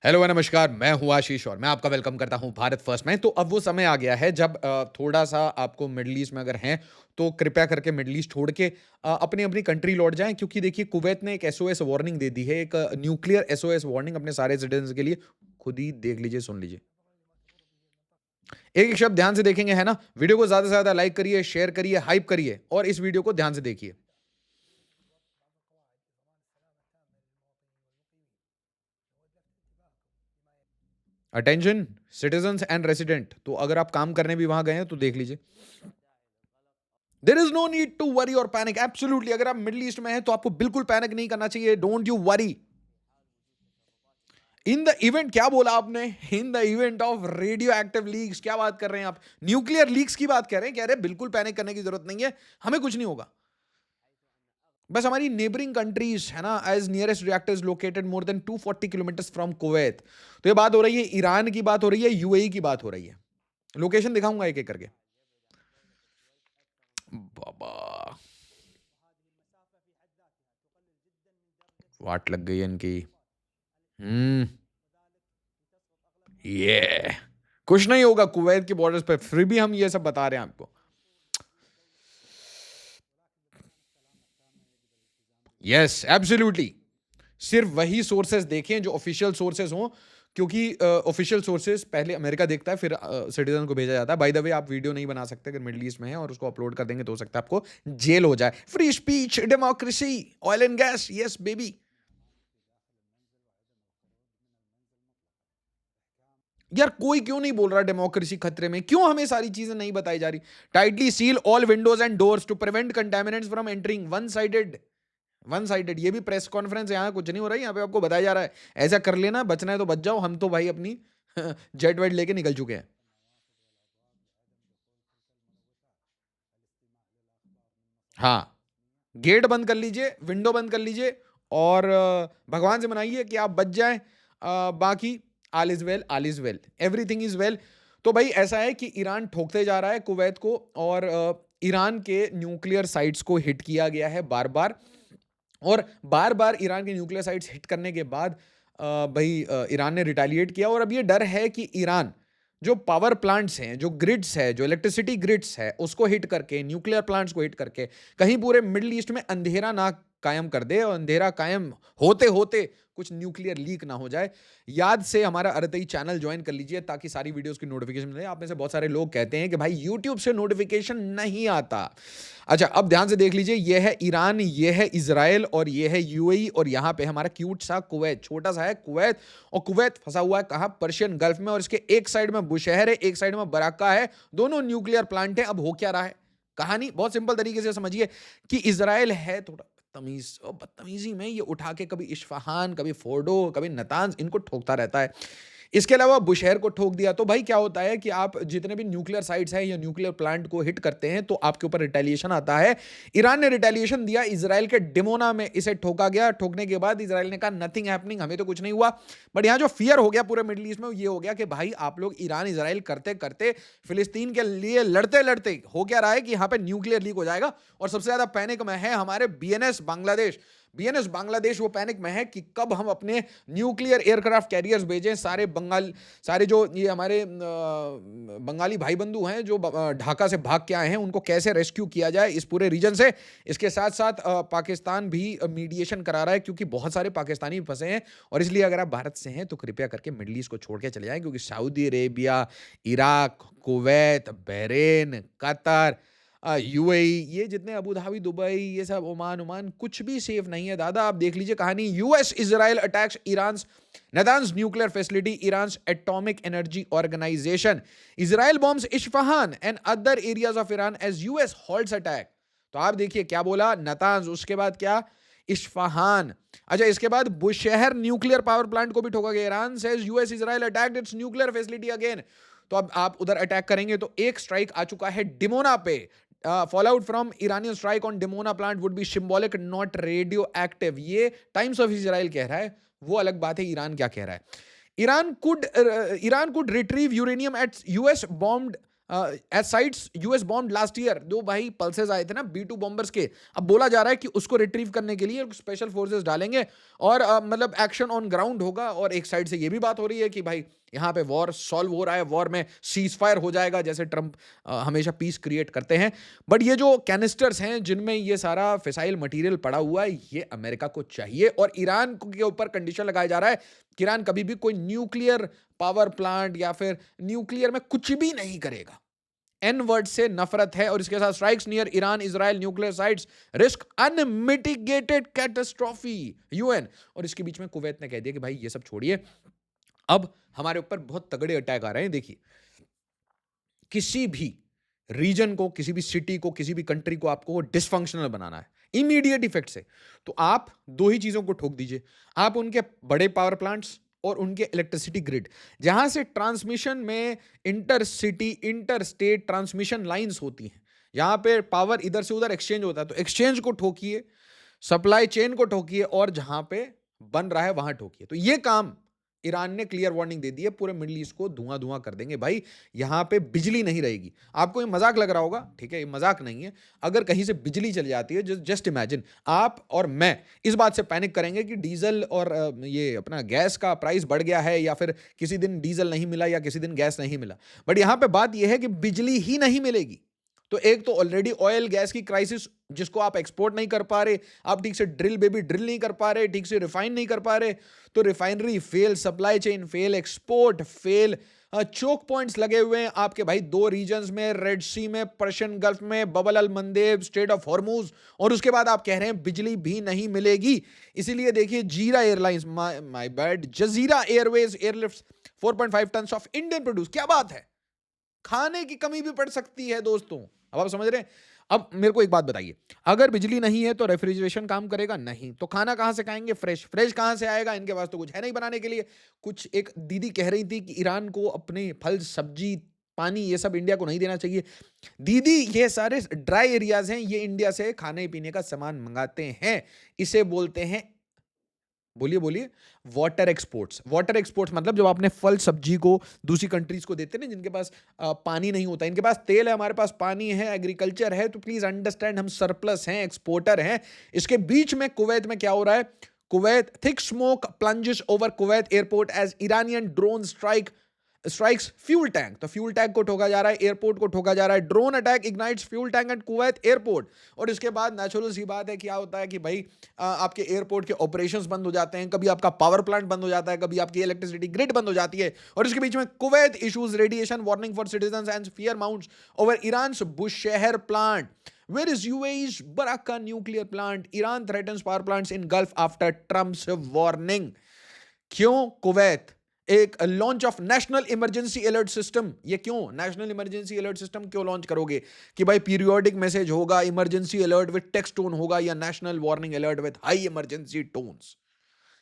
Hello नमस्कार, मैं हूँ आशीष और मैं आपका वेलकम करता हूँ भारत फर्स्ट में। तो अब वो समय आ गया है जब थोड़ा-सा आपको मिडल ईस्ट में अगर हैं, तो कृपया करके मिडल ईस्ट छोड़ के अपनी-अपनी कंट्री लौट जाएँ, क्योंकि देखिए कुवैत ने एक एसओएस वार्निंग दे दी है, एक न्यूक्लियर एसओएस वार्निंग अपने सारे सिटीज़न्स के लिए। खुद ही देख लीजिए, सुन लीजिए। एक-एक शब्द ध्यान से देखेंगे, है ना? वीडियो को ज़्यादा से ज़्यादा लाइक करिए, शेयर करिए, हाइप करिए और इस वीडियो को ध्यान से देखिए। Attention citizens and resident. तो अगर आप काम करने भी वहाँ गए हैं, तो देख लीजिए। There is no need to worry और पैनिक। एब्सोल्युटली, अगर आप मिडिल ईस्ट में हैं तो आपको बिल्कुल पैनिक नहीं करना चाहिए। Don't you worry. In the event, क्या बोला आपने? In the event of radio active leaks, क्या बात कर रहे हैं आप? न्यूक्लियर लीक्स की बात कर रहे हैं? कह रहे हैं बिल्कुल पैनिक करने की जरूरत नहीं है, हमें कुछ नहीं होगा। बस हमारी नेबरिंग कंट्रीज है ना, as nearest reactors located more than 240 kilometre from Kuwait. तो ये बात हो रही है, ईरान की बात हो रही है, यूएई की बात हो रही है। लोकेशन दिखाऊंगा एक एक करके। बाबा, वाट लग गई है इनकी। हम्म। ये कुछ नहीं होगा कुवैत के बॉर्डर्स पे, फिर भी हम ये सब बता रहे हैं आपको। Yes, absolutely. सिर्फ वही सोर्सेज देखें जो ऑफिशियल सोर्सेज हों, क्योंकि ऑफिशियल सोर्सेज पहले अमेरिका देखता है, फिर सिटीजन को भेजा जाता है। बाय द वे, आप वीडियो नहीं बना सकते अगर मिडिल ईस्ट में है और उसको अपलोड कर देंगे तो हो सकता है आपको जेल हो जाए। Free speech, democracy, oil and gas, yes baby. यार कोई क्यों नहीं बोल रहा डेमोक्रेसी खतरे में? क्यों हमें सारी चीजें नहीं बताई जा रही? Tightly seal all windows and doors to prevent contaminants from entering. One sided. ये भी प्रेस कॉन्फ्रेंस, यहाँ कुछ नहीं हो रहा है, यहाँ पे आपको बताया जा रहा है ऐसा कर लेना, बचना है तो बच जाओ, हम तो भाई अपनी जेट वेट लेके निकल चुके हैं। हाँ, गेट बंद कर लीजिए, विंडो बंद कर लीजिए और भगवान से मनाइए कि आप बच जाएं। बाकी all is well, all is well, everything is well. तो भाई ऐसा है कि ईरान ठोकते जा रहा है कुवैत को, और ईरान के न्यूक्लियर साइट्स को हिट किया गया है बार बार। और बार बार ईरान के न्यूक्लियर साइट्स हिट करने के बाद भाई ईरान ने रिटेलिएट किया, और अब ये डर है कि ईरान जो पावर प्लांट्स हैं, जो ग्रिड्स है, जो इलेक्ट्रिसिटी ग्रिड्स है, उसको हिट करके, न्यूक्लियर प्लांट्स को हिट करके कहीं पूरे मिडिल ईस्ट में अंधेरा ना कायम कर दे, और अंधेरा कायम होते होते कुछ न्यूक्लियर लीक ना हो जाए। याद से हमारा अरतई चैनल ज्वाइन कर लीजिए ताकि सारी वीडियोस की नोटिफिकेशन मिले। आप में से बहुत सारे लोग कहते हैं कि भाई यूट्यूब से नोटिफिकेशन नहीं आता। अच्छा, अब ध्यान से देख लीजिए, ये है ईरान, ये है इजराइल और ये है यूएई, और यहाँ पे हमारा क्यूट सा कुवैत, छोटा सा है कुवैत। और कुवैत फंसा हुआ है कहाँ? पर्शियन गल्फ में, और इसके एक साइड में बुशहर है, एक साइड में बराका है। दोनों न्यूक्लियर प्लांट है। अब हो क्या रहा है? कहानी बहुत सिंपल तरीके से समझिए कि इजराइल है थोड़ा बदतमीज, और बदतमीजी में ये उठा के कभी इस्फहान, कभी फोर्डो, कभी नतांज, इनको ठोकता रहता है। इसके अलावा बुशहर को ठोक दिया। तो भाई क्या होता है कि आप जितने भी न्यूक्लियर साइट्स हैं या न्यूक्लियर प्लांट को हिट करते हैं तो आपके ऊपर रिटेलिएशन आता है। ईरान ने रिटेलिएशन दिया, इजराइल के डिमोना में इसे ठोका गया। ठोकने के बाद इजराइल ने कहा नथिंग हैपनिंग, हमें तो कुछ नहीं हुआ। बट यहाँ जो फियर हो गया पूरे मिडिल ईस्ट में, ये हो गया कि भाई आप लोग ईरान इजराइल करते करते, फिलिस्तीन के लिए लड़ते लड़ते हो क्या रहा है कि यहाँ पे न्यूक्लियर लीक हो जाएगा। और सबसे ज्यादा पैनिक में है हमारे बीएनएस बांग्लादेश। बीएनएस बांग्लादेश वो पैनिक में है कि कब हम अपने न्यूक्लियर एयरक्राफ्ट कैरियर्स भेजें। सारे जो ये हमारे बंगाली भाई बंधु हैं जो ढाका से भाग के आए हैं, उनको कैसे रेस्क्यू किया जाए इस पूरे रीजन से। इसके साथ साथ पाकिस्तान भी मीडिएशन करा रहा है, क्योंकि बहुत सारे पाकिस्तानी फंसे हैं। और इसलिए अगर आप भारत से हैं तो कृपया करके मिडिल ईस्ट को छोड़ के चले जाएं, क्योंकि Saudi Arabia, Iraq, Kuwait, Bahrain, Qatar, UAE, ये जितने अबू धाबी, दुबई, ये सब ओमान, ओमान, कुछ भी सेफ नहीं है दादा। आप देख लीजिए कहानी। US Israel attacks Iran Natanz nuclear facility, Iran's atomic energy organization. Israel bombs Isfahan and other areas of Iran as US halts attack. तो आप देखिए क्या बोला, नतांज, उसके बाद क्या? इस्फहान। अच्छा, इसके बाद बुशहर न्यूक्लियर पावर प्लांट को भी ठोका गया। Iran says US Israel attacked it's nuclear facility again. तो अब आप उधर अटैक करेंगे तो एक स्ट्राइक आ चुका है डिमोना पे। Fallout from Iranian strike on Dimona plant would be symbolic not radio active. ये टाइम्स ऑफ इजराइल कह रहा है, वो अलग बात है ईरान क्या कह रहा है। Iran could retrieve uranium at US bombed as sites US bomb last year, जो भाई पल्सेस आए थे ना B2 बॉम्बर्स के, अब बोला जा रहा है कि उसको रिट्रीव करने के लिए स्पेशल फोर्सेस डालेंगे और मतलब एक्शन ऑन ग्राउंड होगा। और एक साइड से ये भी बात हो रही है कि भाई यहाँ पे वॉर सॉल्व हो रहा है, वॉर में सीज फायर हो जाएगा, जैसे ट्रंप हमेशा पीस क्रिएट करते हैं। बट ये जो कैनिस्टर्स हैं जिनमें ये सारा फिसाइल मटेरियल पड़ा हुआ है, ये अमेरिका को चाहिए। और ईरान के ऊपर कंडीशन लगाया जा रहा है कि ईरान कभी भी कोई न्यूक्लियर पावर प्लांट या फिर न्यूक्लियर में कुछ भी नहीं करेगा। एन वर्ड से नफरत है। और इसके साथ strikes near Iran Israel nuclear sites risk unmitigated catastrophe UN. और इसके बीच में कुवैत ने कह दिया कि भाई ये सब छोड़िए, अब हमारे ऊपर बहुत तगड़े अटैक आ रहे हैं। देखिए, किसी भी रीजन को, किसी भी सिटी को, किसी भी कंट्री को आपको डिसफंक्शनल बनाना है इमीडिएट इफेक्ट से, तो आप दो ही चीजों को ठोक दीजिए। आप उनके बड़े पावर प्लांट्स और उनके इलेक्ट्रिसिटी ग्रिड, जहां से ट्रांसमिशन में inter city inter state transmission lines होती हैं, यहां पे पावर इधर से उधर एक्सचेंज होता है, तो एक्सचेंज को ठोकिए, सप्लाई चेन को ठोकिए, और जहां पे बन रहा है वहां ठोकिए। तो ये काम ईरान ने क्लियर वार्निंग दे दी है, पूरे मिडिल ईस्ट को धुआं धुआं कर देंगे भाई, यहां पे बिजली नहीं रहेगी। आपको ये मजाक लग रहा होगा, ठीक है, ये मजाक नहीं है। अगर कहीं से बिजली चली जाती है, जस्ट इमेजिन, आप और मैं इस बात से पैनिक करेंगे कि डीजल और ये अपना गैस का प्राइस बढ़ गया है, या फिर किसी दिन डीजल नहीं मिला, या किसी दिन गैस नहीं मिला। बट यहां पे बात यह है कि बिजली ही नहीं मिलेगी। तो एक तो ऑलरेडी ऑयल गैस की क्राइसिस, जिसको आप एक्सपोर्ट नहीं कर पा रहे, आप ठीक से ड्रिल बेबी ड्रिल नहीं कर पा रहे, ठीक से रिफाइन नहीं कर पा रहे, तो refinery fail, supply chain fail, export fail, choke points लगे हुए हैं आपके भाई दो रीजन्स में, रेड सी में, पर्शियन गल्फ में, Bab al Mandeb, Strait of Hormuz, और उसके बाद आप कह रहे हैं बिजली भी नहीं मिलेगी। इसीलिए देखिए, जीरा airlines, my bad, Jazeera Airways airlifts 4.5 tonnes of Indian produce. क्या बात है, खाने की कमी भी पड़ सकती है दोस्तों। अब आप समझ रहे हैं। अब मेरे को एक बात बताइए, अगर बिजली नहीं है तो रेफ्रिजरेशन काम करेगा नहीं, तो खाना कहां से खाएंगे, फ्रेश फ्रेश कहां से आएगा, इनके पास तो कुछ है नहीं बनाने के लिए। कुछ एक दीदी कह रही थी कि ईरान को अपने फल सब्जी पानी ये सब इंडिया को नहीं देना चाहिए। दीदी, ये सारे ड्राई एरियाज हैं, ये इंडिया से खाने पीने का सामान मंगाते हैं, इसे बोलते हैं, बोलिए बोलिए, वाटर एक्सपोर्ट्स। वाटर एक्सपोर्ट्स मतलब जब आपने फल सब्जी को दूसरी कंट्रीज को देते हैं ना, जिनके पास पानी नहीं होता, इनके पास तेल है, हमारे पास पानी है, एग्रीकल्चर है, तो प्लीज अंडरस्टैंड, हम सरप्लस हैं, एक्सपोर्टर हैं। इसके बीच में कुवैत में क्या हो रहा है, Kuwait, thick smoke plunges over Kuwait airport as Iranian drone strikes fuel tank. तो फ्यूल टैंक को ठोका जा रहा है, एयरपोर्ट को ठोका जा रहा है। Drone attack ignites fuel tank at Kuwait airport. और इसके बाद नेचुरल सी बात है, क्या होता है कि भाई आपके एयरपोर्ट के ऑपरेशंस बंद हो जाते हैं, कभी आपका पावर प्लांट बंद हो जाता है, कभी आपकी इलेक्ट्रिसिटी ग्रिड बंद हो जाती है। और इसके बीच में Kuwait issues radiation warning for citizens and fear mounts over Iran's Bushehr plant. Where is UAE's Barakah nuclear plant? Iran threatens power plants in Gulf after Trump's warning. क्यों कुवैत एक launch of national emergency alert system, ये क्यों national emergency alert system क्यों launch करोगे? कि भाई periodic message होगा, emergency alert with text tone होगा, या national warning alert with high emergency tones?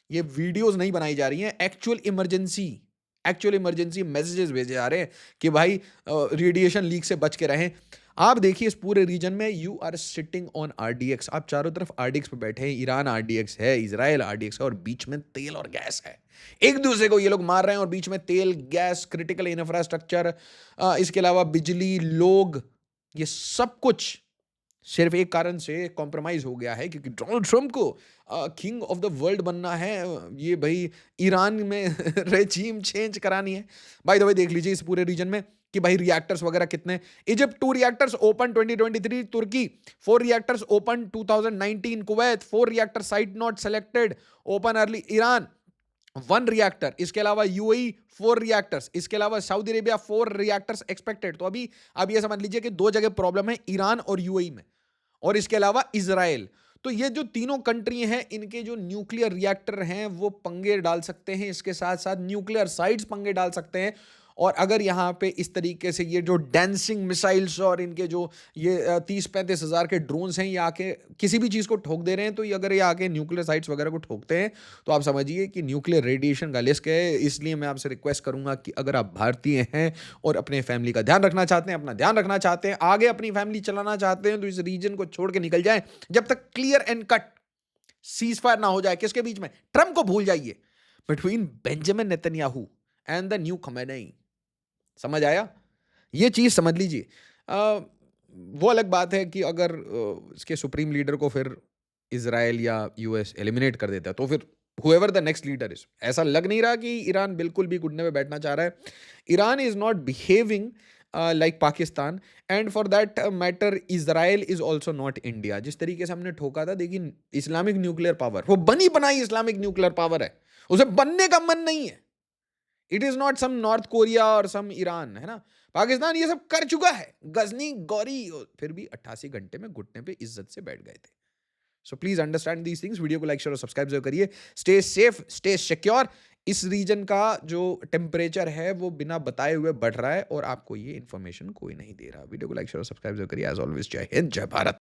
ये वीडियोस नहीं बनाई जा रही हैं, एक्चुअल इमरजेंसी मैसेजेस भेजे जा रहे हैं कि भाई रेडिएशन लीक से बच के रहें। आप देखिए, इस पूरे रीजन में you are sitting on RDX, आप चारों तरफ आरडीएक्स पे बैठे हैं, ईरान आरडीएक्स है, इजराइल आरडीएक्स है, और बीच में तेल और गैस है। एक दूसरे को ये लोग मार रहे हैं, और बीच में तेल, गैस, क्रिटिकल इंफ्रास्ट्रक्चर, इसके अलावा बिजली, लोग, ये सब कुछ सिर्फ एक कारण से कॉम्प्रोमाइज हो गया है, क्योंकि डोनाल्ड ट्रंप को किंग ऑफ द वर्ल्ड बनना है। ये भाई ईरान में रेजीम चेंज करानी है। बाय द वे, देख लीजिए इस पूरे रीजन में कि भाई रिएक्टर्स वगैरह कितने। इजिप्ट 2 रिएक्टर्स ओपन 2023, तुर्की 4 reactors open 2019, Kuwait 4 reactor site not selected open early, Iran 1 reactor, इसके अलावा यूएई 4 रिएक्टर्स, इसके अलावा सऊदी अरेबिया 4 रिएक्टर्स एक्सपेक्टेड। तो अभी आप ये समझ लीजिए कि 2 जगह प्रॉब्लम है, ईरान और यूएई में, और इसके अलावा इजराइल। तो ये जो तीनों कंट्री हैं, इनके जो न्यूक्लियर रिएक्टर हैं वो पंगे डाल सकते हैं, इसके साथ साथ न्यूक्लियर साइट्स पंगे डाल सकते हैं। और अगर यहाँ पे इस तरीके से ये जो डांसिंग मिसाइल्स और इनके जो ये 30-35 हज़ार के ड्रोन्स हैं, ये आके किसी भी चीज़ को ठोक दे रहे हैं, तो ये अगर ये आके न्यूक्लियर साइट्स वगैरह को ठोकते हैं, तो आप समझिए कि न्यूक्लियर रेडिएशन का रिस्क है। इसलिए मैं आपसे रिक्वेस्ट करूंगा कि अगर आप भारतीय हैं और अपने फैमिली का ध्यान रखना चाहते हैं, अपना ध्यान रखना चाहते हैं, आगे अपनी फैमिली चलाना चाहते हैं, तो इस रीजन को छोड़ के निकल जाए जब तक clear and cut cease fire ना हो जाए। किसके बीच में? ट्रंप को भूल जाइए, between Benjamin Netanyahu and the new Khamenei. समझ आया? ये चीज़ समझ लीजिए। वो अलग बात है कि अगर इसके सुप्रीम लीडर को फिर इज़राइल या यूएस एलिमिनेट कर देता है, तो फिर whoever the next leader is, ऐसा लग नहीं रहा कि ईरान बिल्कुल भी घुटने पे बैठना चाह रहा है। Iran is not behaving like Pakistan, and for that matter Israel is also not India. जिस तरीके से हमने ठोका था, देखिए इस्लामिक न्यूक्लियर पावर, वो बनी बनाई इस्लामिक न्यूक्लियर पावर है, उसे बनने का मन नहीं है। It is not some North Korea और सम ईरान, है ना। पाकिस्तान ये सब कर चुका है, गजनी गौरी, फिर भी 88 घंटे में घुटने पे इज्जत से बैठ गए थे। So please understand these things. Video को लाइक शेयर और सब्सक्राइब जरूर करिए। Stay safe, stay secure. इस रीजन का जो टेम्परेचर है वो बिना बताए हुए बढ़ रहा है और आपको ये इन्फॉर्मेशन कोई नहीं दे रहा। वीडियो को लाइक शेयर और सब्सक्राइब जरूर करिए। एज ऑलवेज, जय हिंद, जय भारत।